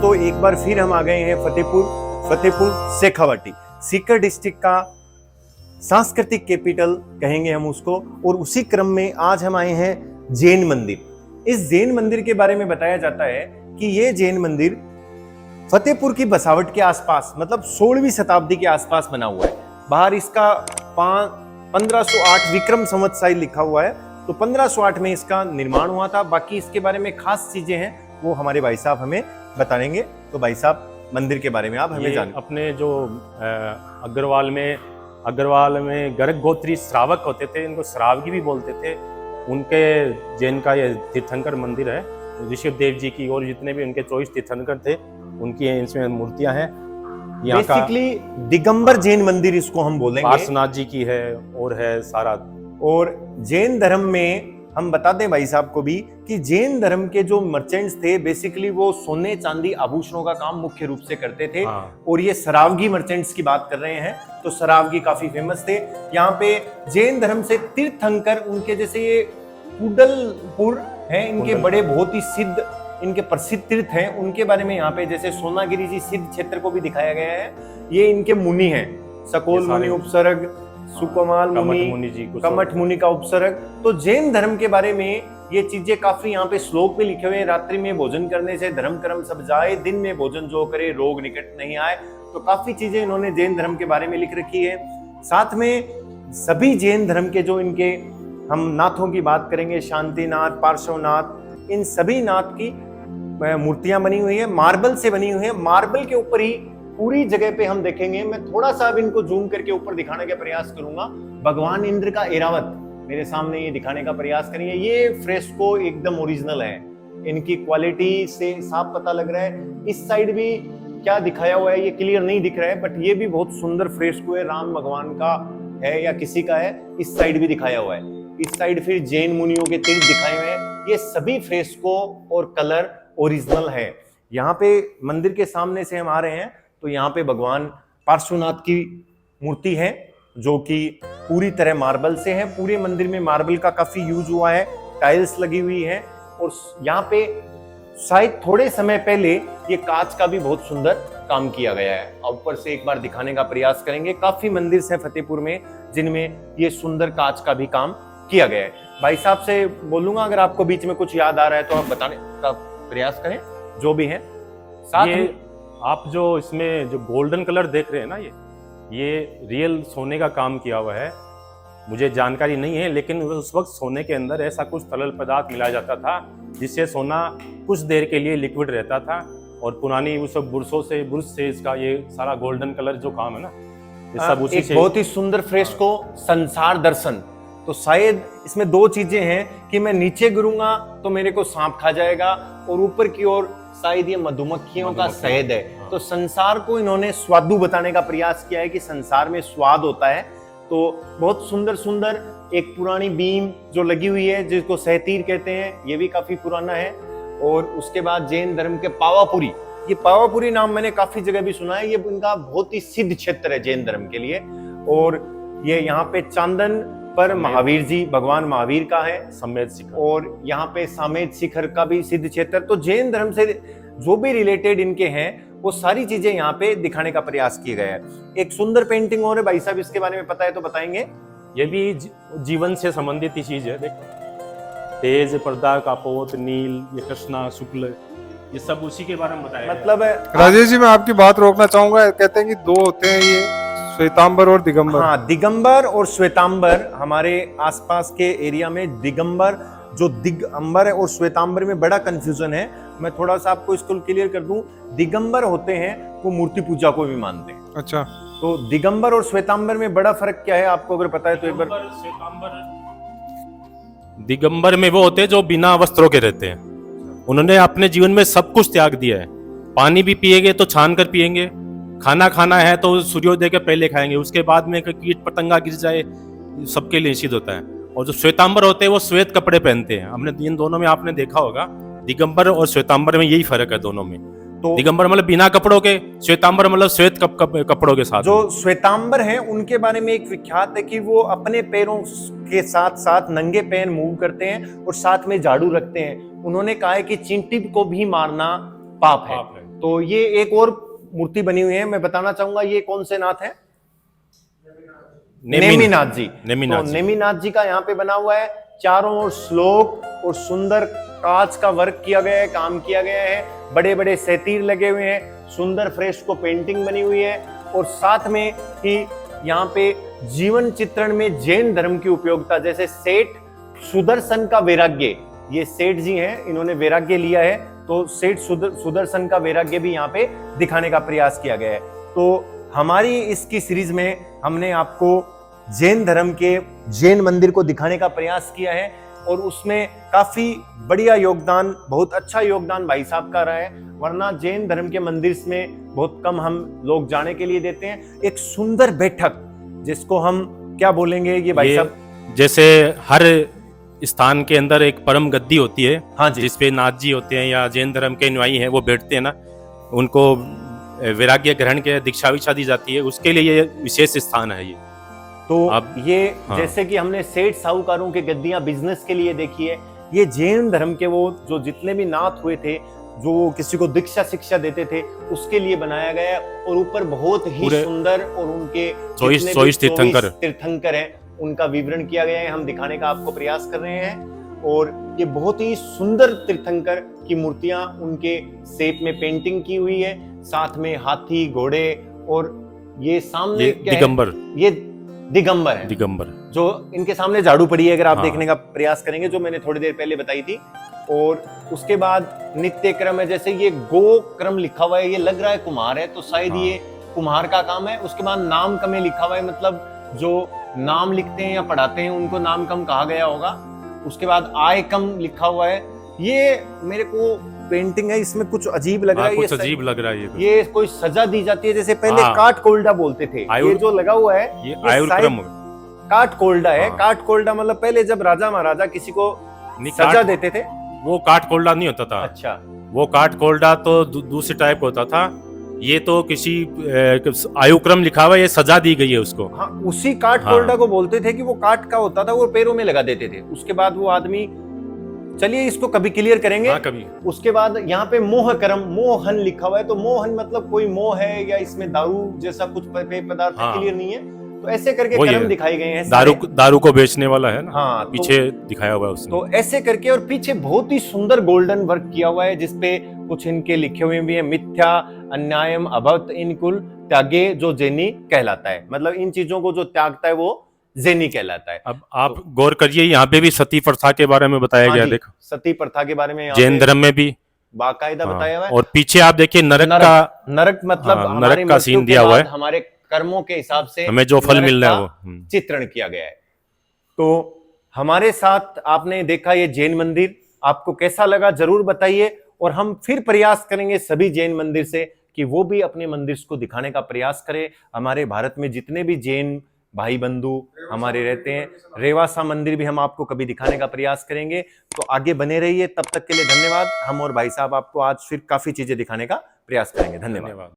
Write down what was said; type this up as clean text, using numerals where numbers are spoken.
तो एक बार फिर हम आ गए हैं फतेहपुर शेखावाटी, सीकर डिस्ट्रिक्ट का सांस्कृतिक कैपिटल कहेंगे हम उसको। और उसी क्रम में आज हम आए हैं जैन मंदिर। इस जैन मंदिर के बारे में बताया जाता है कि ये जैन मंदिर फतेहपुर की बसावट के आसपास, मतलब 16वीं शताब्दी के आसपास बना हुआ है। बाहर इसका 1508 विक्रम संवत शायद लिखा हुआ है, तो 1508 में इसका निर्माण हुआ था। बाकी इसके बारे में खास चीजें हैं वो हमारे भाई साहब हमें बताएंगे। तो भाई साहब, मंदिर के बारे में आप हमें जान। अपने जो अग्रवाल में गर्ग गोत्री श्रावक होते थे, इनको श्रावकी भी बोलते थे, उनके जैन का ये तीर्थंकर मंदिर है। ऋषभदेव जी की और जितने भी उनके 24 तीर्थंकर थे उनकी इसमें मूर्तियां हैं। यहाँ का बेसिकली दिगंबर जैन मंदिर इसको हम बोलेंगे। पार्श्वनाथ जी की है और है सारा। और जैन धर्म में हम बता दें भाई साहब को भी कि जैन धर्म के जो मर्चेंट्स थे बेसिकली वो सोने चांदी आभूषणों का काम मुख्य रूप से करते थे। और ये सरावगी मर्चेंट्स की बात कर रहे हैं, तो सरावगी काफी फेमस थे। यहाँ पे जैन धर्म से तीर्थंकर, उनके जैसे ये कुंडलपुर हैं, इनके बड़े बहुत ही सिद्ध, इनके प्रसिद्ध तीर्थ हैं, उनके बारे में यहाँ पे जैसे सोनागिरी जी सिद्ध क्षेत्र को भी दिखाया गया है। ये इनके मुनि हैं, सकोल मुनि उपसर्ग, सुकमाल मुनि, कमठ मुनि का उपसर्ग। तो जैन धर्म के बारे में ये चीजें काफी यहाँ पे श्लोक में लिखे हुए हैं। रात्रि में भोजन करने से धर्म कर्म सब जाए, दिन में भोजन जो करे रोग निकट नहीं आए। तो काफी चीजें इन्होंने जैन धर्म के बारे में लिख रखी है। साथ में सभी जैन धर्म के जो इनके हम नाथों की बात करेंगे, शांतिनाथ, पार्श्वनाथ, इन सभी नाथ की मूर्तियां बनी हुई है, मार्बल से बनी हुई है। मार्बल के ऊपर ही पूरी जगह पे हम देखेंगे। मैं थोड़ा सा अब इनको जूम करके ऊपर दिखाने का प्रयास करूंगा। भगवान इंद्र का ऐरावत मेरे सामने ये दिखाने का प्रयास करेंगे। ये फ्रेस्को एकदम ओरिजिनल है, इनकी क्वालिटी से साफ पता लग रहा है। इस साइड भी क्या दिखाया हुआ है ये क्लियर नहीं दिख रहा है, बट ये भी बहुत सुंदर फ्रेस्को है, राम भगवान का है या किसी का है। इस साइड भी दिखाया हुआ है, इस साइड फिर जैन मुनियों के तीर्थ दिखाए हुए हैं। ये सभी फ्रेस्को और कलर ओरिजिनल है। यहाँ पे मंदिर के सामने से हम आ रहे हैं तो यहाँ पे भगवान पार्श्वनाथ की मूर्ति है जो कि पूरी तरह मार्बल से है। पूरे मंदिर में मार्बल का काफी यूज हुआ है, टाइल्स लगी हुई है। और यहाँ पे शायद थोड़े समय पहले ये कांच का भी बहुत सुंदर काम किया गया है। ऊपर से एक बार दिखाने का प्रयास करेंगे। काफी मंदिर है फतेहपुर में जिनमें ये सुंदर कांच का भी काम किया गया है। भाई साहब से बोलूंगा अगर आपको बीच में कुछ याद आ रहा है तो आप बताने का प्रयास करें, जो भी है। साथ ये आप जो इसमें जो गोल्डन कलर देख रहे हैं ना, ये रियल सोने का काम किया हुआ है। मुझे जानकारी नहीं है, लेकिन उस वक्त सोने के अंदर ऐसा कुछ तरल पदार्थ मिलाया जाता था जिससे सोना कुछ देर के लिए लिक्विड रहता था। और पुरानी उस बुरश से इसका ये सारा गोल्डन कलर जो काम है ना, ये सब उसी से। बहुत ही सुंदर फ्रेस्को संसार दर्शन। तो शायद इसमें दो चीजें हैं कि मैं नीचे गिरूंगा तो मेरे को सांप खा जाएगा, और ऊपर की ओर शायद ये मधुमक्खियों का शहद है। तो संसार को इन्होंने स्वादु बताने का प्रयास किया है कि संसार में स्वाद होता है। तो बहुत सुंदर सुंदर एक पुरानी बीम जो लगी हुई है जिसको सहतीर कहते हैं, ये भी काफी पुराना है। और उसके बाद जैन धर्म के पावापुरी, ये पावापुरी नाम मैंने काफी जगह भी सुना है। ये इनका बहुत ही सिद्ध क्षेत्र है जैन धर्म के लिए। और ये यहाँ पे चांदन पर महावीर जी, भगवान महावीर का है समेत शिखर, और यहाँ पे सामेत शिखर का भी सिद्ध क्षेत्र। तो जैन धर्म से जो भी रिलेटेड इनके हैं वो सारी चीजें यहाँ पे दिखाने का प्रयास किया गया है। एक सुंदर पेंटिंग और है, भाई साहब इसके बारे में पता है तो बताएंगे। ये भी जीवन से संबंधित ही चीज है। देखो, तेज पर्दा का पोत नील, ये कृष्णा शुक्ल, ये सब उसी के बारे में बताया। मतलब राजेश जी, मैं आपकी बात रोकना चाहूंगा। कहते हैं कि दो होते हैं ये, श्वेतांबर और दिगंबर। हाँ, दिगंबर और श्वेतांबर। हमारे आसपास के एरिया में दिगंबर, जो दिगंबर और श्वेतांबर में बड़ा कंफ्यूजन है। मैं थोड़ा सा आपको इसको क्लियर कर दूं। दिगंबर होते हैं वो मूर्ति पूजा को भी मानते हैं। अच्छा, तो दिगंबर और श्वेतांबर में बड़ा फर्क क्या है आपको अगर पता है तो एक बार। दिगंबर में वो होते हैं जो बिना वस्त्रों के रहते हैं। उन्होंने अपने जीवन में सब कुछ त्याग दिया है। पानी भी पिएंगे तो छान कर पिएंगे, खाना खाना है तो सूर्योदय के पहले खाएंगे, उसके बाद में कीट पतंगा गिर जाए सबके लिए निषिद्ध होता है। और जो श्वेतांबर होते हैं वो श्वेत कपड़े पहनते हैं। हमने इन दोनों में आपने देखा होगा, दिगंबर और श्वेतांबर में यही फर्क है दोनों में। तो दिगंबर मतलब बिना कपड़ों के, श्वेतांबर मतलब श्वेत कपड़ों के साथ। जो श्वेतांबर हैं उनके बारे में एक विख्यात है कि वो अपने पैरों के साथ साथ नंगे पैर मूव करते हैं और साथ में झाड़ू रखते हैं। उन्होंने कहा है कि चींटी को भी मारना पाप है। पाप है। तो ये एक और मूर्ति बनी हुई है, मैं बताना चाहूंगा ये कौन से नाथ है? नेमिनाथ जी। नेमिनाथ तो जी। नेमिनाथ जी का यहाँ पे बना हुआ है, चारों ओर श्लोक और सुंदर कांच का वर्क किया गया है, काम किया गया है, बड़े बड़े सेतीर लगे हुए हैं, सुंदर फ्रेस्को पेंटिंग बनी हुई है, और साथ में ही यहाँ पे जीवन चित्रण में जैन धर्म की उपयोगिता, जैसे सेठ सुदर्शन का वैराग्य, ये सेठ जी हैं, इन्होंने वैराग्य लिया है, तो सेठ सुदर्शन का वैराग्य भी यहाँ पे दिखाने का प्रयास किया गया है। तो हमारी इसकी सीरीज में हमने आपको जैन धर्म के जैन मंदिर को दिखाने का प्रयास किया है, और उसमें काफी बढ़िया योगदान, बहुत अच्छा योगदान भाई साहब का रहा है, वरना जैन धर्म के मंदिर में बहुत कम हम लोग जाने के लिए देते हैं। एक सुंदर बैठक, जिसको हम क्या बोलेंगे ये भाई साहब? जैसे हर स्थान के अंदर एक परम गद्दी होती है, हाँ जी, जिसपे नाथ जी होते हैं या जैन धर्म के अनुयायी हैं वो बैठते हैं ना, उनको वैराग्य ग्रहण के दीक्षा विक्षा दी जाती है, उसके लिए ये विशेष स्थान है ये। तो अब ये हाँ। जैसे कि हमने सेठ साहूकारों के गद्दियां बिजनेस के लिए देखी है, ये जैन धर्म के वो जो जितने भी नाथ हुए थे, जो किसी को दीक्षा शिक्षा देते थे, उसके लिए बनाया गया है। और ऊपर बहुत ही सुंदर और उनके 24 तीर्थंकर हैं, उनका विवरण किया गया है, हम दिखाने का आपको प्रयास कर रहे हैं। और ये बहुत ही सुंदर तीर्थंकर की मूर्तियां उनके शेप में पेंटिंग की हुई है, साथ में हाथी घोड़े, और ये सामने ये क्या है? दिगंबर, ये दिगंबर है, दिगंबर जो इनके सामने झाड़ू पड़ी है, अगर आप हाँ। देखने का प्रयास करेंगे, जो मैंने थोड़ी देर पहले बताई थी। और उसके बाद नित्य क्रम है, जैसे ये गो क्रम लिखा हुआ है, ये लग रहा है कुम्हार है, तो शायद हाँ। ये कुम्हार का काम है। उसके बाद नाम कम लिखा हुआ है, मतलब जो नाम लिखते हैं या पढ़ाते हैं उनको नाम कम कहा गया होगा। उसके बाद आय कम लिखा हुआ है। ये मेरे को पेंटिंग है, इसमें कुछ अजीब लग रहा है, कुछ अजीब लग रहा है ये कोई सजा दी जाती है, जैसे पहले हाँ। काट कोल्डा बोलते थे, ये जो लगा हुआ है ये ये आयुर शायद क्रम काट कोल्डा है। हाँ। काट कोल्डा मतलब पहले जब राजा महाराजा किसी को नहीं, सजा देते थे। वो काट कोल्डा नहीं होता था। अच्छा, वो काट कोल्डा तो दूसरे टाइप होता था, ये तो किसी आयु क्रम लिखा हुआ है, ये सजा दी गई है उसको। हाँ, उसी काट हाँ। कोल्डा को बोलते थे कि वो काट का होता था, वो पैरों में लगा देते थे। उसके बाद वो आदमी, चलिए इसको कभी क्लियर करेंगे। हाँ, कभी। उसके बाद यहाँ पे मोह कर्म, मोहन लिखा हुआ है, तो मोहन मतलब कोई मोह है या इसमें दारू जैसा कुछ पेय पदार्थ हाँ। क्लियर नहीं है, तो ऐसे करके वही कर्म है। दिखाए गए हैं दारू को बेचने वाला है ना, हाँ, पीछे दिखाया हुआ है उसने। तो ऐसे करके, और पीछे बहुत ही सुंदर गोल्डन वर्क किया हुआ है, जिसपे कुछ इनके लिखे हुए भी है, मिथ्या अन्यायम अभक्त इनकुल त्यागे, जो जैनी कहलाता है, मतलब इन चीजों को जो त्यागता है वो जैनी कहलाता है। अब आप गौर करिए, यहाँ पे भी सती प्रथा के बारे में बताया गया, देखो सती प्रथा के बारे में यहाँ जैन पे धर्म में भी बाकायदा बताया हुआ है। और पीछे आप देखिए नरक का, नरक मतलब हाँ, हमारे नरक का मृत्यु सीन के दिया हुआ बाद है, हमारे कर्मों के हिसाब से हमें जो फल नरक मिल रहा है का वो चित्रण किया गया है। तो हमारे साथ आपने देखा ये जैन मंदिर, आपको कैसा लगा जरूर बताइए, और हम फिर प्रयास करेंगे सभी जैन मंदिर से कि वो भी अपने मंदिर को दिखाने का प्रयास करें। हमारे भारत में जितने भी जैन भाई बंधु हमारे रहते हैं, रेवासा मंदिर भी हम आपको कभी दिखाने का प्रयास करेंगे। तो आगे बने रहिए, तब तक के लिए धन्यवाद। हम और भाई साहब आपको आज फिर काफी चीजें दिखाने का प्रयास करेंगे। धन्यवाद।